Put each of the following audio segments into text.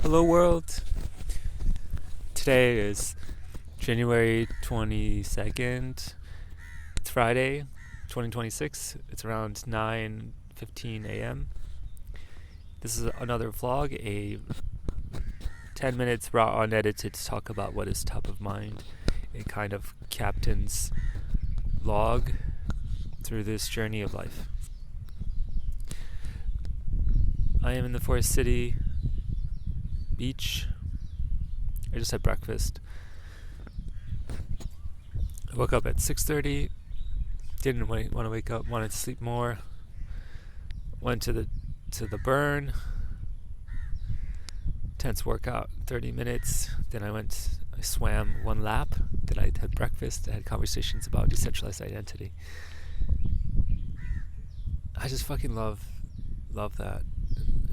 Hello world. Today is January 22nd. It's Friday, 2026. It's around 9:15 a.m. This is another vlog, a 10 minutes raw unedited to talk about what is top of mind, a kind of captain's log through this journey of life. I am in the Forest City beach. I just had breakfast. I woke up at 6:30. Didn't want to wake up. Wanted to sleep more. Went to the burn. Intense workout, 30 minutes. Then I swam one lap. Then I had breakfast. I had conversations about decentralized identity. I just fucking love that.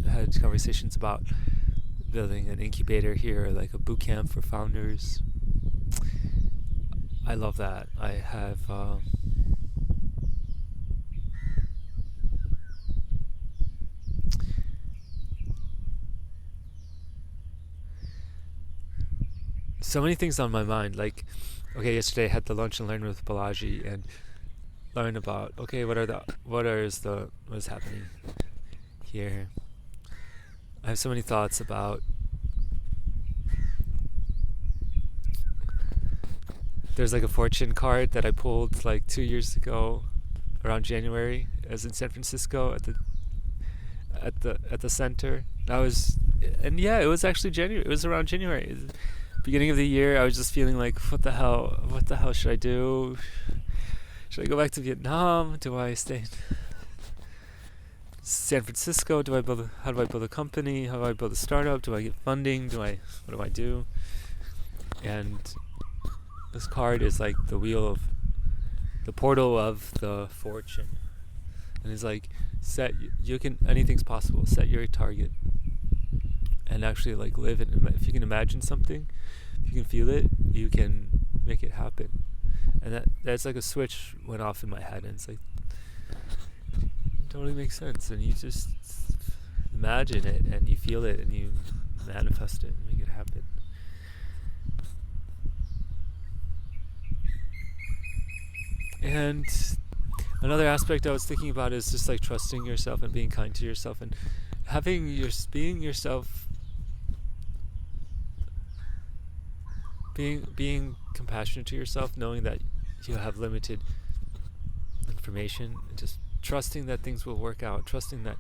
I had conversations about building an incubator here, like a boot camp for founders. I love that. I have so many things on my mind. Like, okay, yesterday I had the lunch and learn with Balaji and learn about what is happening here. I have so many thoughts about there's like a fortune card that I pulled like 2 years ago around January. I was in San Francisco at the center. It was actually January. It was around January. Beginning of the year, I was just feeling like, what the hell should I do? Should I go back to Vietnam? Do I stay in San Francisco? How do I build a company? How do I build a startup? Do I get funding? What do I do? And this card is like the portal of the fortune. And it's like, anything's possible. Set your target. And actually like live it. If you can imagine something, if you can feel it, you can make it happen. And that's like a switch went off in my head, and it's like, it totally makes sense. And you just imagine it, and you feel it, and you manifest it, and make it happen. And another aspect I was thinking about is just like trusting yourself and being kind to yourself, and being yourself, being compassionate to yourself, knowing that you have limited information, and just trusting that things will work out, trusting that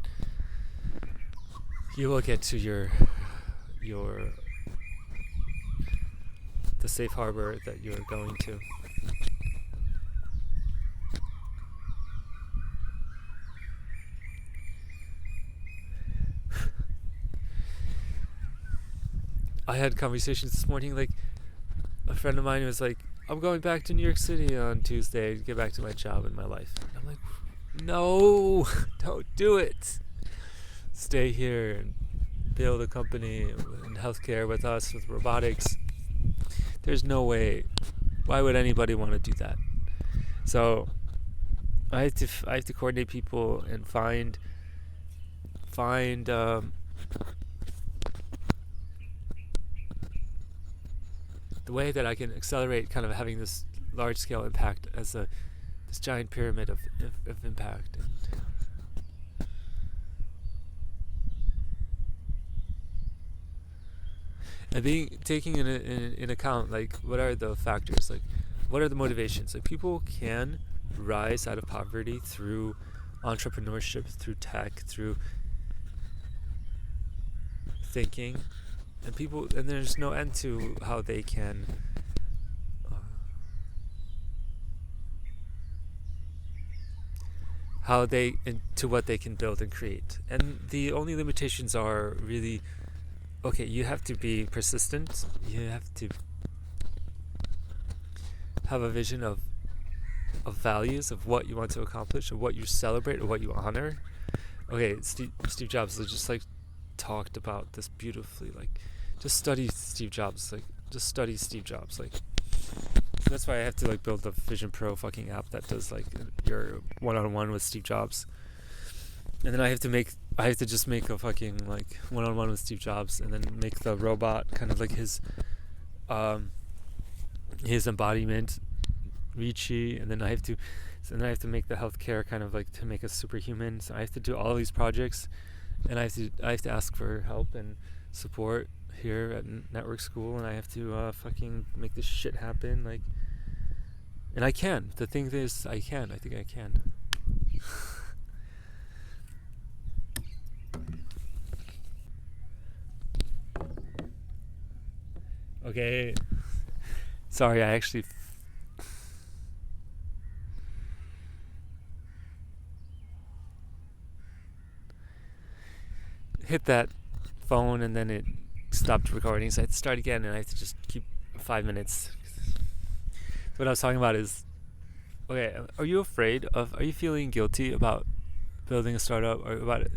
you will get to the safe harbor that you're going to. I had conversations this morning, like a friend of mine was like, I'm going back to New York City on Tuesday to get back to my job and my life. And I'm like, no, don't do it. Stay here and build a company in healthcare with us, with robotics. There's no way. Why would anybody want to do that? So I have to coordinate people and find the way that I can accelerate kind of having this large-scale impact as this giant pyramid of impact. And taking in account, like, what are the factors? Like, what are the motivations? Like, people can rise out of poverty through entrepreneurship, through tech, through thinking. And there's no end to how they can to what they can build and create. And the only limitations are really, okay, you have to be persistent, you have to have a vision of values, of what you want to accomplish, of what you celebrate, or what you honor. Okay, Steve Jobs just like talked about this beautifully, like, just study Steve Jobs. That's why I have to like build the Vision Pro fucking app that does like your one-on-one with Steve Jobs. And then I have to make I have to just make a fucking like one-on-one with Steve Jobs, and then make the robot kind of like his embodiment, Ricci, and then I have to make the healthcare kind of like to make us superhuman. So I have to do all these projects, and I have to ask for help and support here at Network School, and I have to fucking make this shit happen. Like, and I can. The thing is, I can. I think I can. Okay. Sorry, I actually hit that phone and then it stopped recording, so I had to start again, and I have to just keep 5 minutes. What I was talking about is, okay, are you feeling guilty about building a startup, or about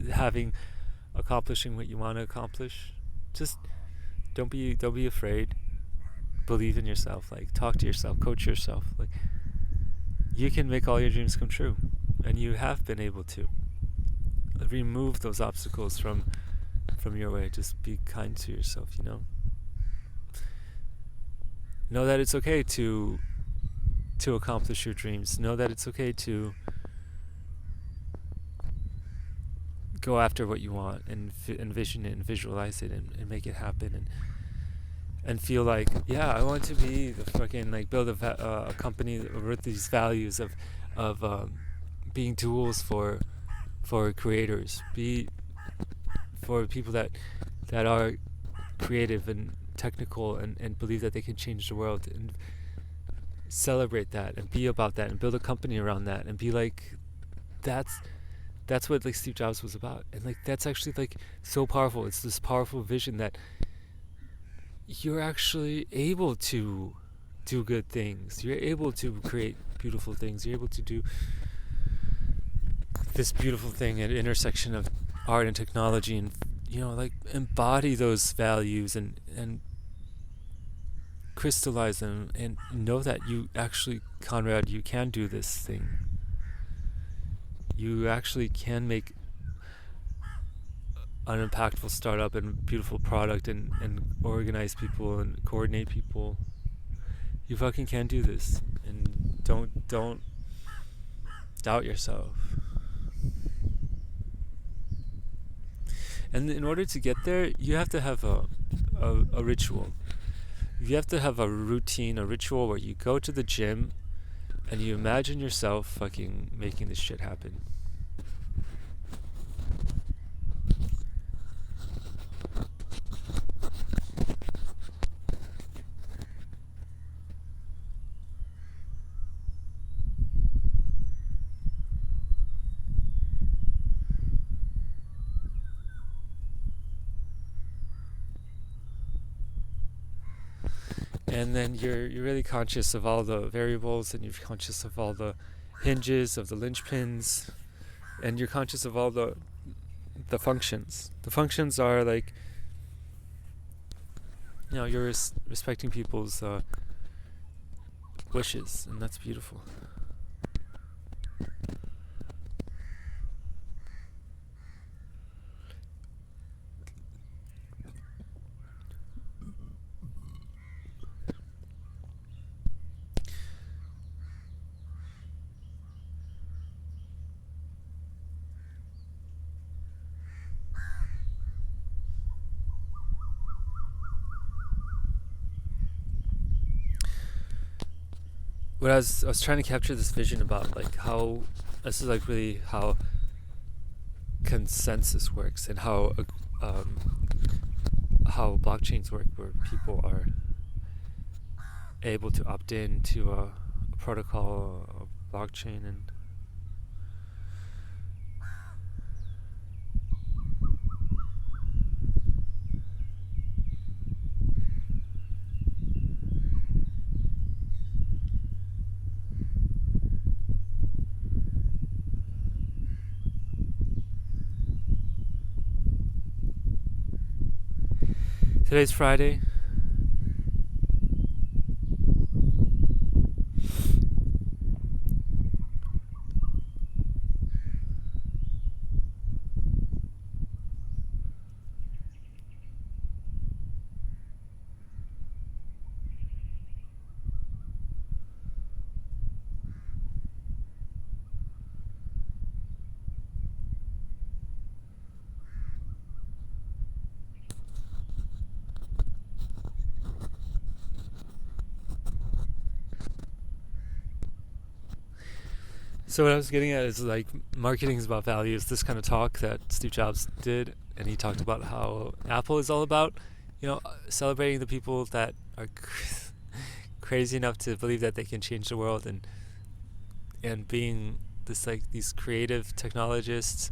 accomplishing what you want to accomplish? Just don't be afraid. Believe in yourself. Like, talk to yourself, coach yourself. Like, you can make all your dreams come true, and you have been able to. Remove those obstacles from your way. Just be kind to yourself, you know. Know that it's okay to accomplish your dreams. Know that it's okay to go after what you want, and envision it and visualize it, and make it happen, and feel like, yeah, I want to be the fucking, like, build a company with these values of being tools for creators, for people that are creative and technical, and believe that they can change the world, and celebrate that, and be about that, and build a company around that, and be like, that's what, like, Steve Jobs was about. And, like, that's actually, like, so powerful. It's this powerful vision that you're actually able to do good things. You're able to create beautiful things. You're able to do this beautiful thing at intersection of art and technology, and, you know, like, embody those values, and crystallize them, and know that you actually, Conrad, you can do this thing. You actually can make an impactful startup and beautiful product, and organize people and coordinate people. You fucking can do this, and don't doubt yourself. And in order to get there, you have to have a ritual. You have to have a routine, a ritual, where you go to the gym and you imagine yourself fucking making this shit happen. And then you're really conscious of all the variables, and you're conscious of all the hinges, of the linchpins, and you're conscious of all the functions. The functions are, like, you know, you're respecting people's wishes, and that's beautiful. What I was trying to capture this vision about, like, how this is, like, really how consensus works, and how blockchains work, where people are able to opt in to a protocol, a blockchain, and today's Friday. So what I was getting at is like marketing is about values. This kind of talk that Steve Jobs did, and he talked about how Apple is all about, celebrating the people that are crazy enough to believe that they can change the world, and being this like these creative technologists.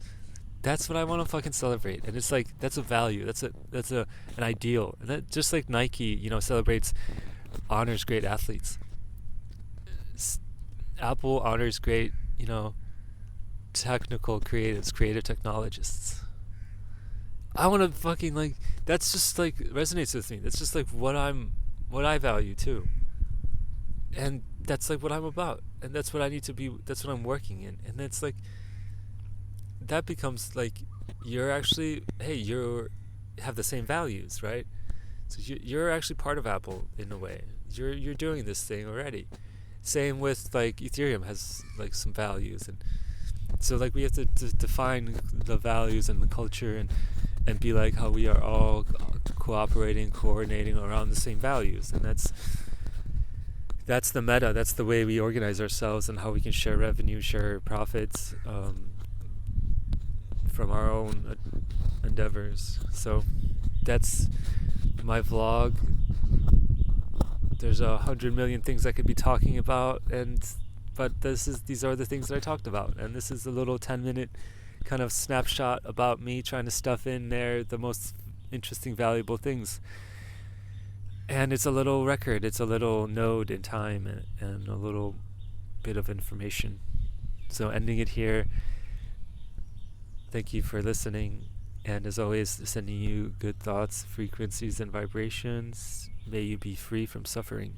That's what I want to fucking celebrate, and it's like that's a value. That's an ideal, and that just like Nike, celebrates, honors great athletes. Apple honors great, technical creatives, creative technologists. I want to fucking like that's just like resonates with me. That's just like what I value too. And that's like what I'm about, and that's what I need to be. That's what I'm working in, and it's like that becomes like you're actually you have the same values, right? So you're actually part of Apple in a way. You're doing this thing already. Same with like Ethereum has like some values, and so like we have to define the values and the culture, and be like how we are all cooperating, coordinating around the same values, and that's the meta. That's the way we organize ourselves and how we can share revenue, share profits from our own endeavors. So that's my vlog. There's 100 million things I could be talking about, but these are the things that I talked about, and this is a little 10-minute kind of snapshot about me trying to stuff in there the most interesting, valuable things. And it's a little record, it's a little node in time, and a little bit of information. So ending it here. Thank you for listening, and as always, sending you good thoughts, frequencies, and vibrations. May you be free from suffering.